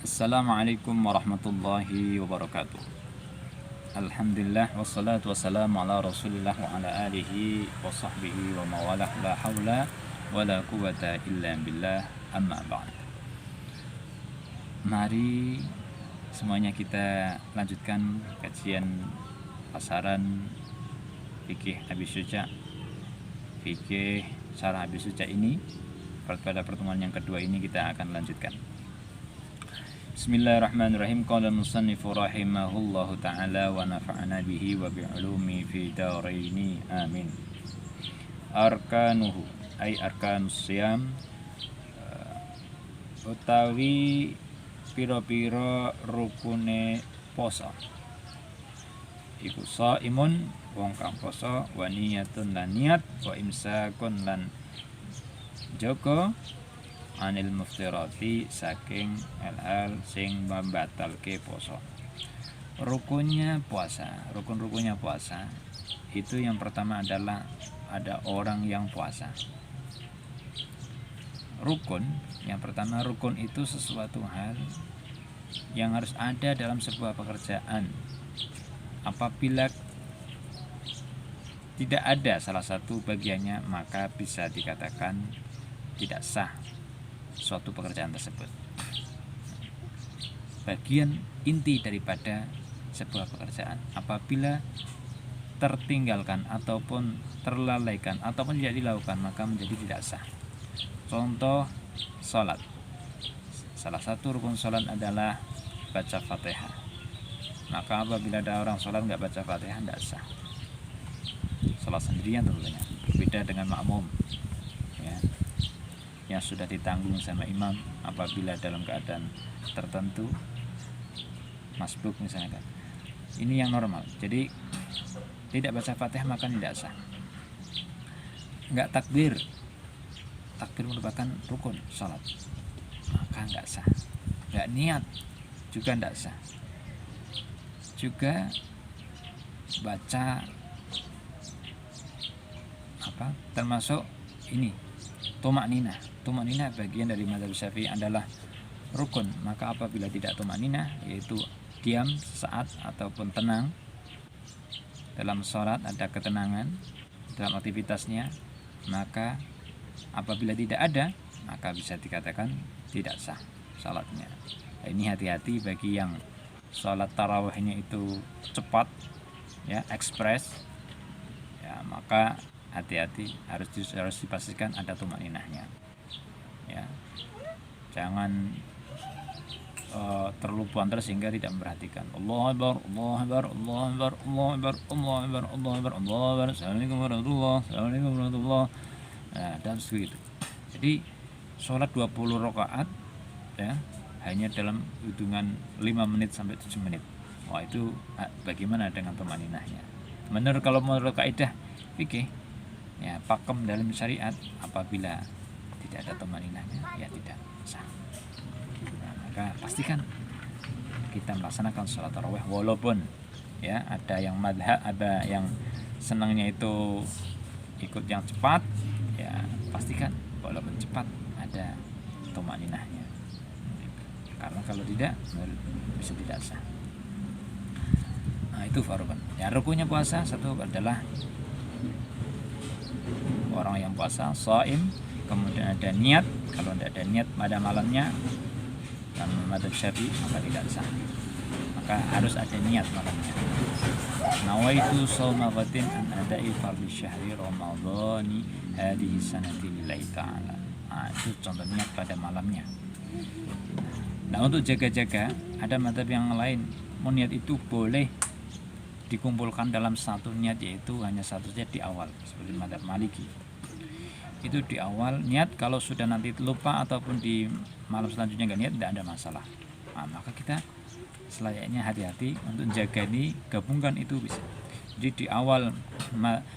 Assalamualaikum warahmatullahi wabarakatuh. Alhamdulillah wassalatu wassalamu ala Rasulillah wa ala alihi wa sahbihi wa mawalah, la haula wa la quwata illa billah, amma ba'd. Mari semuanya kita lanjutkan kajian pasaran fikih Abi Syuja, fikih syarah Abi Syuja ini. Pada pertemuan yang kedua ini kita akan lanjutkan. Bismillahirrahmanirrahim. Qala al-musannifu rahimahullahu ta'ala wa nafa'ana bihi wa bi'ulumi fi daraini amin. Arkanuhu ay arkanus siyam, utawi piro-piro rukune poso. Iku shaimun wong kang poso, wa niyatun lan niat, wa imsakun lan jaga anil muftirati saking hal-hal sing membatalke poso. Rukunnya puasa, rukun-rukunnya puasa itu yang pertama adalah ada orang yang puasa. Rukun yang pertama, rukun itu sesuatu hal yang harus ada dalam sebuah pekerjaan. Apabila tidak ada salah satu bagiannya, maka bisa dikatakan tidak sah suatu pekerjaan tersebut. Bagian inti daripada sebuah pekerjaan apabila tertinggalkan ataupun terlalaikan ataupun tidak dilakukan, maka menjadi tidak sah. Contoh sholat, salah satu rukun sholat adalah baca Fatihah. Maka apabila ada orang sholat nggak baca Fatihah, tidak sah. Sholat sendirian tentunya, berbeda dengan makmum yang sudah ditanggung sama imam. Apabila dalam keadaan tertentu masbuk misalnya, ini yang normal, jadi tidak baca Fatihah maka tidak sah. Enggak takbir, takbir merupakan rukun salat, maka enggak sah. Enggak niat juga enggak sah. Juga baca termasuk ini tumak nina bagian dari mazhab Syafi'i adalah rukun. Maka apabila tidak tumak nina, yaitu diam sesaat ataupun tenang dalam sholat, ada ketenangan dalam aktivitasnya, maka apabila tidak ada, maka bisa dikatakan tidak sah sholatnya. Nah, ini hati-hati bagi yang sholat tarawihnya itu cepat, ya, ekspres, ya, maka hati-hati, harus dipastikan ada tumak ninahnya, ya. Jangan terlupakan terus sehingga tidak memperhatikan. Allahu Akbar, Allahu Akbar, Allahu Akbar, Allahu Akbar, Allahu Akbar, Allahu Akbar, Allahu Akbar, Assalamualaikum warahmatullahi, Assalamualaikum warahmatullahi. Nah, dan segitu. Jadi sholat 20 rakaat, ya, hanya dalam hitungan 5 menit sampai 7 menit. Wah, itu bagaimana dengan tumak ninahnya? Kalau menurut kaidah fikih, ya, pakem dalam syariat, apabila tidak ada tumaninahnya, ya tidak sah. Nah, maka pastikan kita melaksanakan sholat tarawih, walaupun ya ada yang madhab, ada yang senangnya itu ikut yang cepat, ya pastikan walaupun cepat ada tumaninahnya, karena kalau tidak bisa tidak sah. Nah, itu rukun. Ya, rukunnya puasa satu adalah orang yang puasa, shaim, kemudian ada niat. Kalau tidak ada niat pada malamnya, dalam mazhab Syafi'i, maka tidak sah. Maka harus ada niat malamnya. Nawaitu shauma ghadin an ada'i fardhi syahri ramadhani hadhihi sanati lillahi ta'ala. Nah, itu contoh niat pada malamnya. Nah, untuk jaga-jaga, ada mazhab yang lain, niat itu boleh dikumpulkan dalam satu niat, yaitu hanya satu saja di awal, seperti mazhab Maliki. Itu di awal niat, kalau sudah nanti lupa ataupun di malam selanjutnya nggak niat, tidak ada masalah. Nah, maka kita selayaknya hati-hati untuk jaga ini, gabungkan itu bisa. Jadi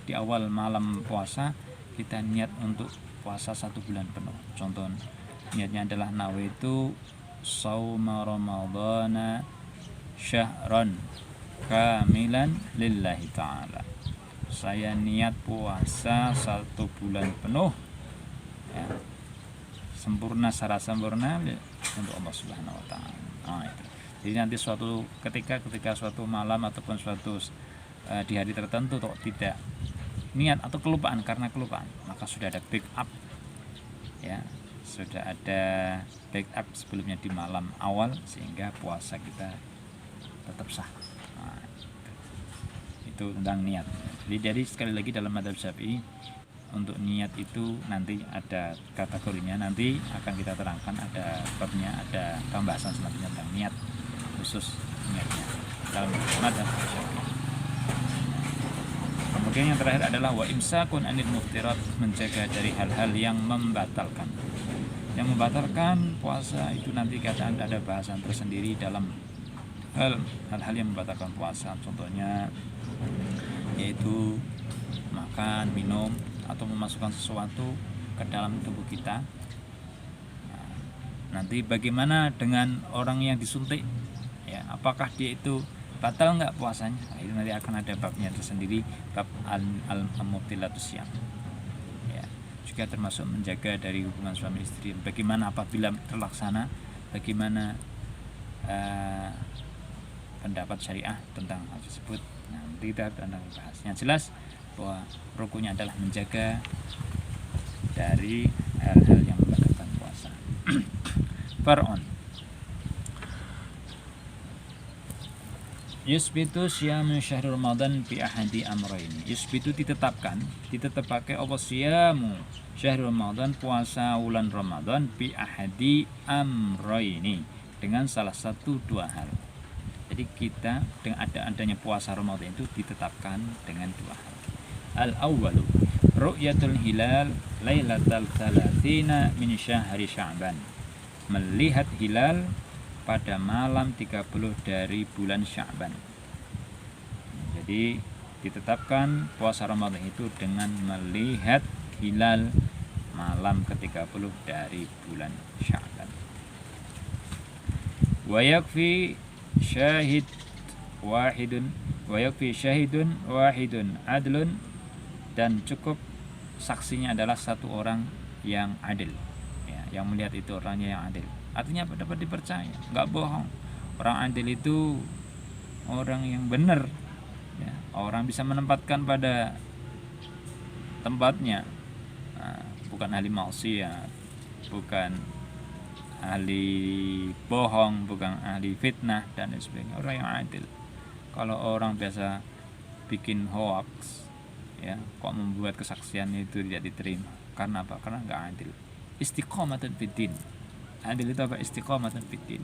di awal malam puasa kita niat untuk puasa 1 bulan penuh. Contoh niatnya adalah nawaitu shauma ramadhana syahran kamilan lillahi ta'ala. Saya niat puasa 1 bulan penuh, ya, sempurna, secara sempurna untuk Allah Subhanahu wa taala. Itu. Jadi nanti suatu ketika suatu malam ataupun suatu di hari tertentu kok tidak niat atau kelupaan, karena kelupaan, maka sudah ada backup ya, sudah ada backup sebelumnya di malam awal sehingga puasa kita tetap sah. Itu tentang niat. Jadi sekali lagi dalam mazhab Syafi'i untuk niat itu nanti ada kategorinya, nanti akan kita terangkan, ada babnya, ada pembahasan selanjutnya tentang niat, khusus niatnya dalam mazhab Syafi'i. Kemudian yang terakhir adalah wa imsakun anil muftirat, menjaga dari hal-hal yang membatalkan. Yang membatalkan puasa itu nanti kadang ada bahasan tersendiri dalam hal-hal yang membatalkan puasa. Contohnya yaitu makan, minum, atau memasukkan sesuatu ke dalam tubuh kita. Nanti bagaimana dengan orang yang disuntik? Ya, apakah dia itu batal nggak puasanya? Itu nanti akan ada babnya tersendiri, bab al-mubtilatus syiyam. Ya, juga termasuk menjaga dari hubungan suami istri. Bagaimana apabila terlaksana? Bagaimana pendapat syariah tentang hal tersebut? Nanti kita akan bahas. Yang jelas bahwa rukunnya adalah menjaga dari hal-hal yang membatalkan puasa. Far'un yusbitu syamu syahr Ramadan fi ahadi amrayni. Yusbitu ditetapake apa syamu syahr Ramadan, puasa bulan Ramadan, fi ahadi amrayni, dengan salah satu dua hal. Jadi kita dengan adanya puasa Ramadan itu ditetapkan dengan dua hal. Al-awwalu ru'yatul hilal lailatal 30 min syahri Sya'ban. Melihat hilal pada malam 30 dari bulan Sya'ban. Jadi ditetapkan puasa Ramadan itu dengan melihat hilal malam ke-30 dari bulan Sya'ban. Wa yakfi syahidun wahidun adlun, dan cukup saksinya adalah satu orang yang adil ya, yang melihat itu orangnya yang adil. Artinya dapat dipercaya, nggak bohong. Orang adil itu orang yang benar ya, orang bisa menempatkan pada tempatnya, bukan ahli maksiat, bukan ahli bohong, bukan ahli fitnah dan sebagainya. Orang yang adil. Kalau orang biasa bikin hoax ya, kok membuat kesaksian itu tidak diterima, karena apa? Karena nggak adil. Istiqomatun fiddin. Adil itu apa? Istiqomatun fiddin.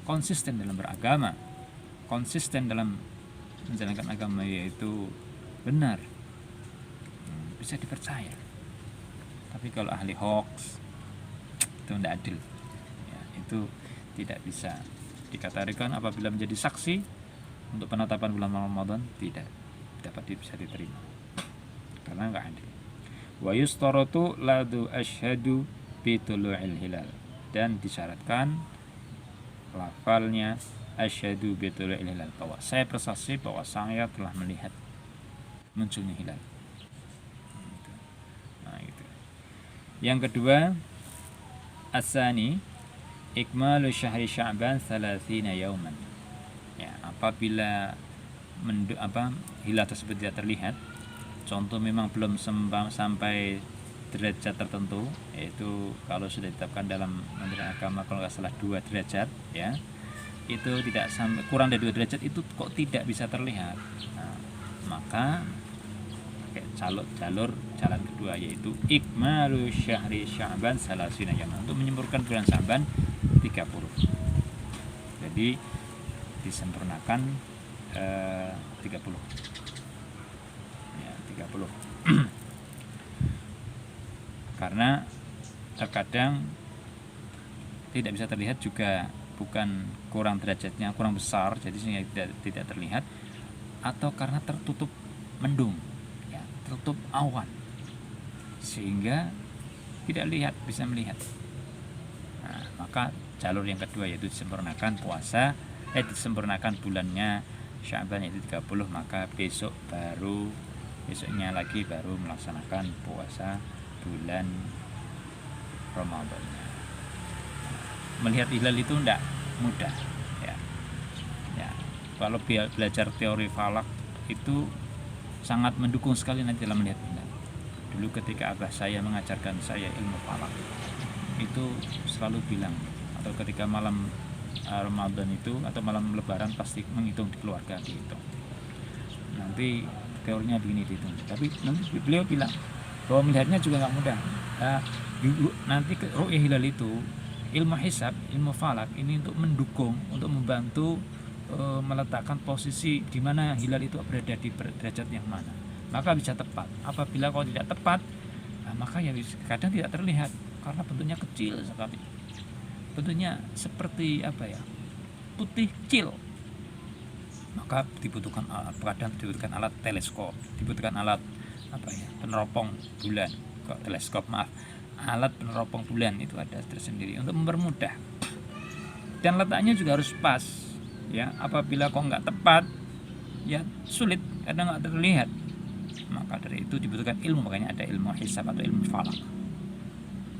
Konsisten dalam beragama, konsisten dalam menjalankan agama, yaitu benar, bisa dipercaya. Tapi kalau ahli hoax itu tidak adil ya, itu tidak bisa dikategorikan apabila menjadi saksi untuk penetapan bulan Ramadan, tidak dapat bisa diterima karena nggak adil. Wa yustaratu ladu asyhadu bi tulu'il hilal, dan disyaratkan lafalnya asyhadu bi tulu'il hilal, bahwa saya bersaksi bahwa saya telah melihat munculnya hilal. Nah, itu. Yang kedua, asani ikmalu syahri Sya'ban 30 yauman. Ya, apabila hilal tersebut tidak terlihat, contoh memang belum sampai derajat tertentu, yaitu kalau sudah ditetapkan dalam Kementerian Agama kalau nggak salah 2 derajat ya, itu tidak sampai, kurang dari 2 derajat itu kok tidak bisa terlihat. Nah, maka pakai jalur jalan kedua, yaitu ikmalu syahri Sya'ban 30 yauman, untuk menyempurnakan bulan Sya'ban 30. Jadi disempurnakan 30 ya, 30 karena terkadang tidak bisa terlihat juga, bukan kurang derajatnya kurang besar jadi sehingga tidak terlihat, atau karena tertutup mendung ya, tertutup awan sehingga tidak bisa melihat. Nah, maka jalur yang kedua yaitu disempurnakan disempurnakan bulannya Sya'ban yaitu 30, maka besoknya lagi baru melaksanakan puasa bulan Ramadan. Melihat hilal itu tidak mudah kalau belajar teori falak itu sangat mendukung sekali nanti dalam melihat hilal. Dulu ketika abah saya mengajarkan saya ilmu falak, itu selalu bilang, atau ketika malam Ramadan itu atau malam Lebaran pasti menghitung di keluarga dihitung. Nanti teorinya begini dihitung. Tapi nanti beliau bilang bahwa melihatnya juga nggak mudah. Nanti ru'yah hilal itu ilmu hisab, ilmu falak ini untuk mendukung, untuk membantu meletakkan posisi di mana hilal itu berada di derajat yang mana, maka bisa tepat. Apabila kalau tidak tepat, maka ya kadang tidak terlihat karena bentuknya kecil sekali, bentuknya seperti apa ya, putih kecil, maka dibutuhkan kadang dibutuhkan alat teleskop, dibutuhkan alat apa ya, peneropong bulan, kok teleskop maaf, alat peneropong bulan itu ada tersendiri untuk mempermudah, dan letaknya juga harus pas ya. Apabila kok nggak tepat ya sulit, kadang nggak terlihat. Maka dari itu dibutuhkan ilmu, makanya ada ilmu hisab atau ilmu falak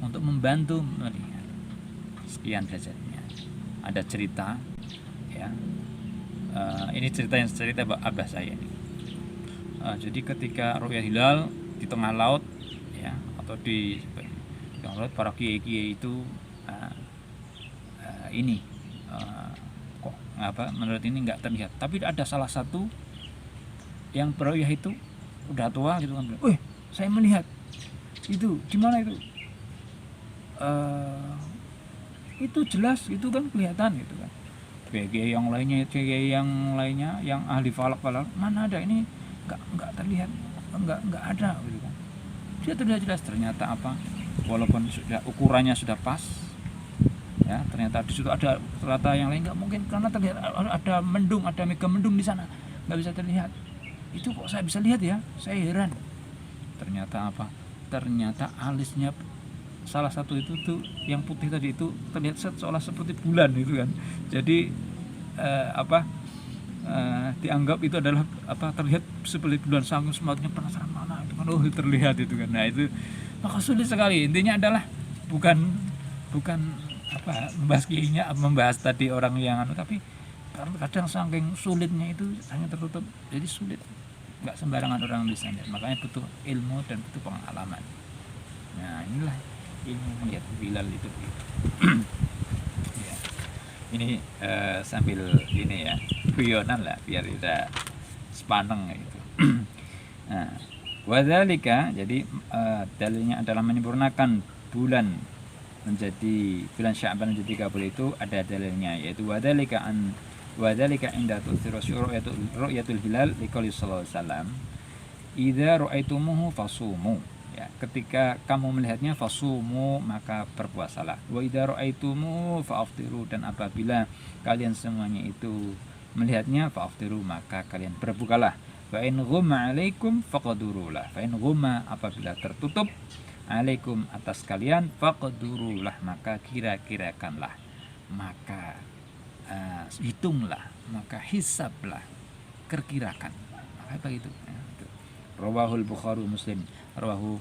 untuk membantu melihat. Sekian derajatnya. Ada cerita ya, ini cerita abah saya ini. Jadi ketika ru'yah hilal di tengah laut ya, atau di tengah laut, para kiai itu ini kok apa, menurut ini nggak terlihat, tapi ada salah satu yang beru'yah itu udah tua gitu kan, wih saya melihat itu di mana itu jelas gitu kan, kelihatan gitu kan. Kiai yang lainnya yang ahli falak mana ada, ini nggak terlihat, nggak ada gitu kan. Dia terlihat jelas, ternyata apa, walaupun sudah ukurannya sudah pas ya, ternyata di situ ada rata yang lain nggak mungkin, karena terlihat ada mendung, ada mega mendung di sana, nggak bisa terlihat. Itu kok saya bisa lihat ya, saya heran. Ternyata apa, ternyata alisnya salah satu itu tuh yang putih tadi itu terlihat seolah seperti bulan gitu kan. Jadi dianggap itu adalah apa, terlihat seperti bulan, saking semangatnya penasaran mana itu kan, terlihat itu kan. Nah itu maka sulit sekali. Intinya adalah bukan apa membahas tadi orang yang tapi kadang saking sulitnya itu hanya tertutup, jadi sulit, nggak sembarangan orang bisa lihat. Makanya butuh ilmu dan butuh pengalaman. Nah inilah ilmu melihat hilal itu. Ya. Ini sambil ini ya, guyonan lah biar tidak sepaneng gitu. Nah, wadzalika, jadi dalilnya adalah menyempurnakan bulan Sya'ban menjadi 30 itu ada dalilnya, yaitu wadzalika inda tu'thiru ru'yatul hilal liqouli sallallahu alaihi wasallam idza ra'aitumuhu fasumu. Ya, ketika kamu melihatnya fasumu, maka berpuasalah. Wa idza ra'aitumu fa'aftiru, dan apabila kalian semuanya itu melihatnya fa'aftiru, maka kalian berbukalah. Fa in ghumma 'alaikum faqdurulah. Fa in ghumma, apabila tertutup, 'alaikum, atas kalian, faqdurulah, maka kira-kirakanlah, maka hitunglah, maka hisablah, kerkirakan. Maka begitu. Rawahul Bukhari Muslim, rawahu,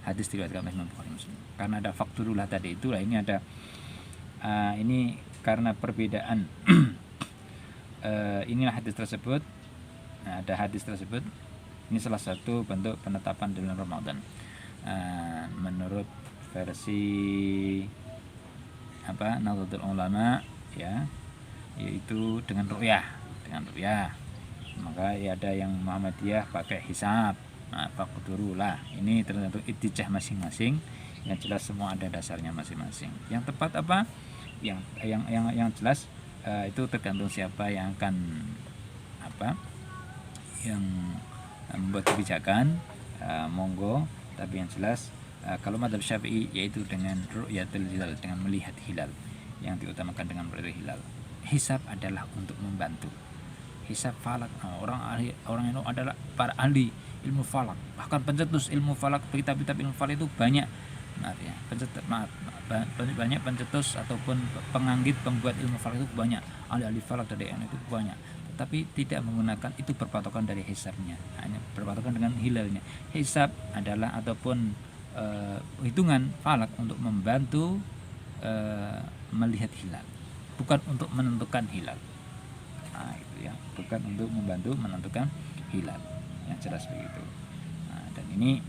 hadis diriwayatkan oleh Imam Bukhari Muslim. Karena ada fakturulah tadi itulah, ini ada ini karena perbedaan inilah hadis tersebut. Nah, ada hadis tersebut, ini salah satu bentuk penetapan bulan Ramadan menurut versi apa, Nahdlatul Ulama ya, yaitu dengan ru'yah. Maka ya ada yang Muhammadiyah pakai hisab. Nah, faqdurulah. Ini tergantung ittijah masing-masing. Yang jelas semua ada dasarnya masing-masing. Yang tepat apa? Yang jelas itu tergantung siapa yang akan apa? Yang membuat kebijakan, monggo. Tapi yang jelas kalau madzhab Syafi'i yaitu dengan ru'yatul hilal, dengan melihat hilal, yang diutamakan dengan melihat hilal. Hisab adalah untuk membantu. Hisab falak, orang itu adalah para ahli ilmu falak, bahkan pencetus ilmu falak, kitab-kitab ilmu falak itu banyak. Banyak pencetus ataupun penganggit, pembuat ilmu falak itu banyak, ahli-ahli falak dari itu banyak, tetapi tidak menggunakan itu berpatokan dari hisabnya, hanya berpatokan dengan hilalnya. Hisab adalah ataupun hitungan falak untuk membantu melihat hilal, bukan untuk menentukan hilal. Nah, itu ya, bukan untuk membantu menentukan hilal. Yang jelas begitu. Nah, dan ini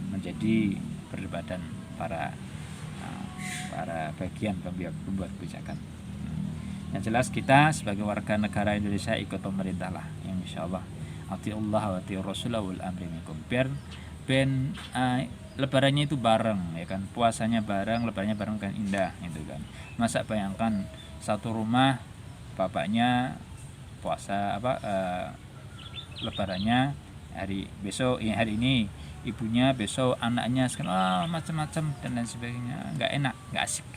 menjadi perdebatan para bagian pembuat kebijakan. Yang jelas kita sebagai warga negara Indonesia ikut pemerintah lah, yang insyaallah atiullah wa atiur rasul wal amri minkum. Ben lebarannya itu bareng ya kan, puasanya bareng, lebarannya bareng kan indah gitu kan. Masa bayangkan satu rumah bapaknya puasa lebarannya hari besok hari ini, ibunya besok, anaknya sekarang macam-macam dan lain sebagainya, nggak enak, nggak asik.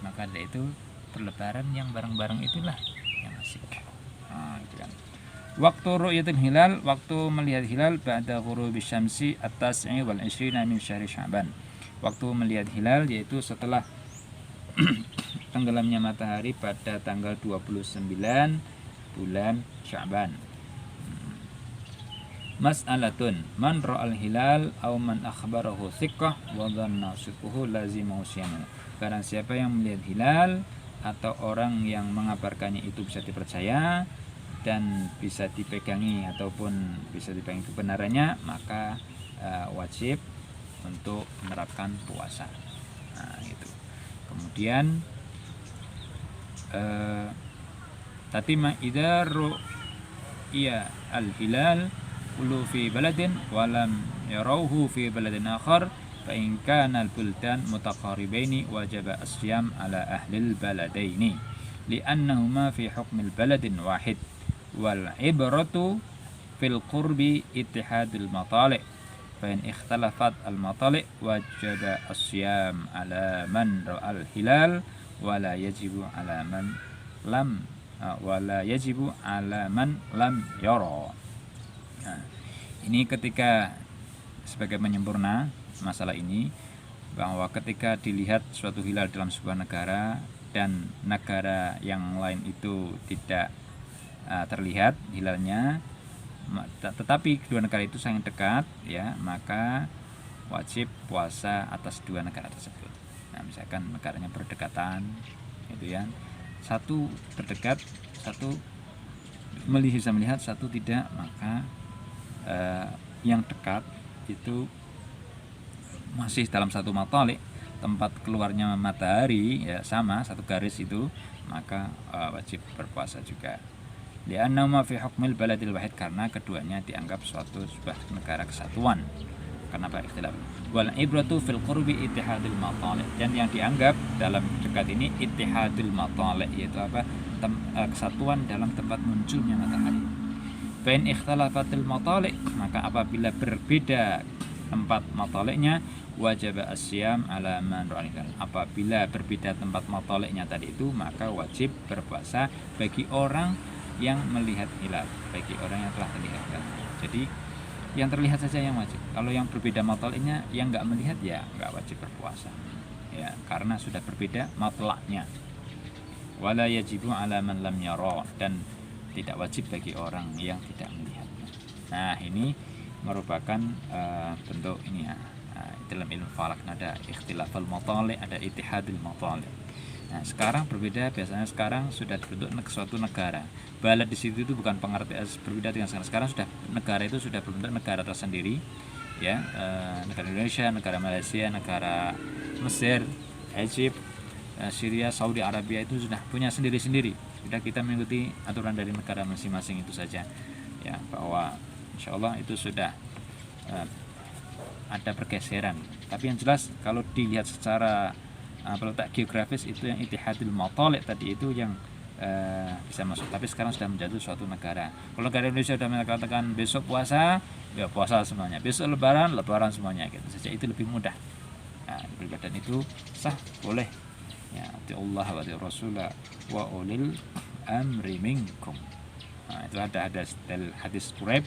Maka dari itu berlebaran yang bareng-bareng itulah yang asik. Gitu kan. Waktu ru'yatul hilal, waktu melihat hilal ba'da ghurubis syamsi at-tas'i wal 20 min syahri Sya'ban. Waktu melihat hilal yaitu setelah tenggelamnya matahari pada tanggal 29 bulan Sya'ban. Mas'alatun man ra'al hilal aw man akhbarahu thiqah wa dhanna sidquhu lazimahu siyam. Barang siapa yang melihat hilal atau orang yang mengabarkannya itu bisa dipercaya dan bisa dipegangi ataupun bisa dipegangi kebenarannya, maka wajib untuk menerapkan puasa. Nah, itu. Kemudian tatima idza ru'ya al-hilal kullu fi baladin wa lam yarawhu fi baladin akhar fa in kana al-buldan mutaqaribaini wajaba as-siyam ala ahli al-baladaini li'annahuma fi hukm al-baladin wahid wal ibratu fil qurbi ittihadul matali' fa in ikhtalafat al-matali' wajaba as-siyam ala man ra'al hilal wala yajibu ala man lam yara. Nah, ini ketika sebagai penyempurna masalah ini, bahwa ketika dilihat suatu hilal dalam sebuah negara dan negara yang lain itu tidak terlihat hilalnya, tetapi kedua negara itu sangat dekat ya, maka wajib puasa atas dua negara tersebut. Nah, misalkan negaranya berdekatan gitu ya, satu terdekat, satu bisa melihat, satu tidak, maka yang dekat itu masih dalam satu matalik, tempat keluarnya matahari ya sama satu garis itu, maka wajib berpuasa juga. Li'annahuma fi hukmil baladil wahid, karena keduanya dianggap suatu sebuah negara kesatuan. Kenapa ikhtilaf? Wal ibratu fil qurbi ittihadul matali', dan yang dianggap dalam dekat ini ittihadul matali', yaitu apa? Kesatuan dalam tempat munculnya matahari. Fa in ikhtalafatil matali', maka apabila berbeda tempat matali'nya, wajib as-siyam ala man ra'al. Apabila berbeda tempat matali'nya tadi itu, maka wajib berpuasa bagi orang yang melihat hilal, bagi orang yang telah terlihat hilal. Jadi yang terlihat saja yang wajib. Kalau yang berbeda matali'nya, yang nggak melihat ya nggak wajib berpuasa. Ya, karena sudah berbeda matlaknya. Wala yajibu ala man lam yara, dan tidak wajib bagi orang yang tidak melihatnya. Nah, ini merupakan bentuk ini ya. Dalam ilmu falak ada ikhtilafal matali', ada ittihadul matali'. Nah, sekarang berbeda, biasanya sekarang sudah dibentuk suatu negara. Balad di situ itu bukan pengertian berbeda dengan sekarang. Sekarang sudah negara itu sudah berbentuk negara tersendiri, ya, negara Indonesia, negara Malaysia, negara Mesir, Egypt, Syria, Saudi Arabia itu sudah punya sendiri-sendiri. Sudah kita mengikuti aturan dari negara masing-masing itu saja, ya, bahwa insya Allah itu sudah ada pergeseran. Tapi yang jelas kalau dilihat secara letak geografis itu yang ittihadul matali' tadi itu yang bisa masuk. Tapi sekarang sudah menjadi suatu negara. Kalau negara Indonesia sudah mengatakan besok puasa, ya puasa semuanya. Besok lebaran semuanya, gitu saja. Itu lebih mudah. Nah, beribadah itu sah, boleh. Ya, Allah wa Rasulullah wa ulil amri minkum. Nah, itu ada hadis Quraib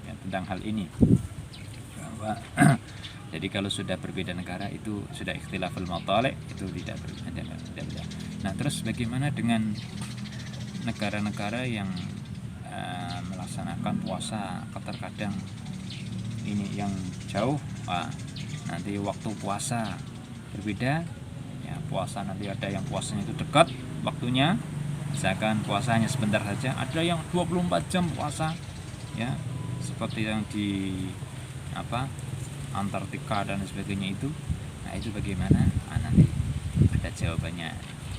yang tentang hal ini. Bahwa jadi kalau sudah berbeda negara itu sudah ikhtilaful matali', itu tidak berbeda. Nah, terus bagaimana dengan negara-negara yang melaksanakan puasa terkadang ini yang jauh, nanti waktu puasa berbeda, ya, puasa nanti ada yang puasanya itu dekat, waktunya, misalkan puasanya sebentar saja, ada yang 24 jam puasa ya, seperti yang di Antartika dan sebagainya itu. Nah itu bagaimana? Nanti ada jawabannya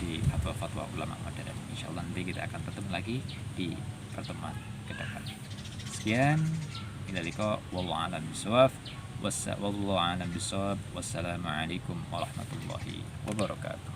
di fatwa-fatwa ulama modern. Insyaallah nanti kita akan bertemu lagi di pertemuan ke depan. Sekian, ila liqa, wallahu a'lam bishawab. Wassalamualaikum warahmatullahi wabarakatuh.